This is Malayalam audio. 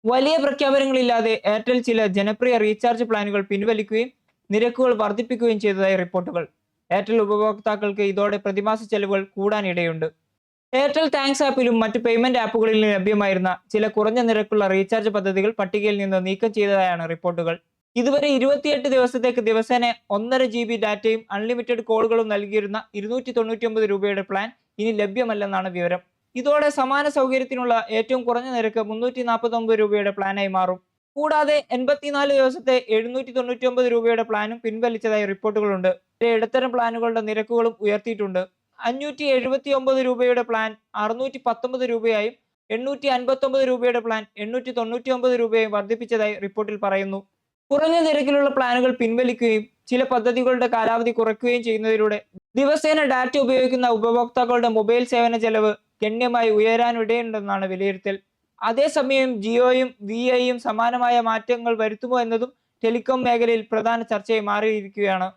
വലിയ പ്രഖ്യാപനങ്ങളില്ലാതെ എയർടെൽ ചില ജനപ്രിയ റീചാർജ് പ്ലാനുകൾ പിൻവലിക്കുകയും നിരക്കുകൾ വർദ്ധിപ്പിക്കുകയും ചെയ്തതായി റിപ്പോർട്ടുകൾ. എയർടെൽ ഉപഭോക്താക്കൾക്ക് ഇതോടെ പ്രതിമാസ ചെലവുകൾ കൂടാനിടയുണ്ട്. എയർടെൽ താങ്ക്സ് ആപ്പിലും മറ്റ് പേയ്മെന്റ് ആപ്പുകളിലും ലഭ്യമായിരുന്ന ചില കുറഞ്ഞ നിരക്കുള്ള റീചാർജ് പദ്ധതികൾ പട്ടികയിൽ നിന്ന് നീക്കം ചെയ്തതായാണ് റിപ്പോർട്ടുകൾ. ഇതുവരെ 28 ദിവസത്തേക്ക് ദിവസേന 1.5 GB ഡാറ്റയും അൺലിമിറ്റഡ് കോളുകളും നൽകിയിരുന്ന 299 രൂപയുടെ പ്ലാൻ ഇനി ലഭ്യമല്ലെന്നാണ് വിവരം. ഇതോടെ സമാന സൗകര്യത്തിനുള്ള ഏറ്റവും കുറഞ്ഞ നിരക്ക് 349 രൂപയുടെ പ്ലാനായി മാറും. കൂടാതെ 84 ദിവസത്തെ 799 രൂപയുടെ പ്ലാനും പിൻവലിച്ചതായി റിപ്പോർട്ടുകളുണ്ട്. ചില ഇടത്തരം പ്ലാനുകളുടെ നിരക്കുകളും ഉയർത്തിയിട്ടുണ്ട്. 579 രൂപയുടെ പ്ലാൻ 619 രൂപയായും 859 രൂപയുടെ പ്ലാൻ 899 രൂപയായും വർദ്ധിപ്പിച്ചതായി റിപ്പോർട്ടിൽ പറയുന്നു. കുറഞ്ഞ നിരക്കിലുള്ള പ്ലാനുകൾ പിൻവലിക്കുകയും ചില പദ്ധതികളുടെ കാലാവധി കുറയ്ക്കുകയും ചെയ്യുന്നതിലൂടെ ദിവസേന ഡാറ്റ ഉപയോഗിക്കുന്ന ഉപഭോക്താക്കളുടെ മൊബൈൽ സേവന ചെലവ് ഗണ്യമായി ഉയരാനിടയുണ്ടെന്നാണ് വിലയിരുത്തൽ. അതേസമയം ജിയോയും വിഐയും സമാനമായ മാറ്റങ്ങൾ വരുത്തുമോ എന്നതും ടെലികോം മേഖലയിൽ പ്രധാന ചർച്ചയായി മാറിയിരിക്കുകയാണ്.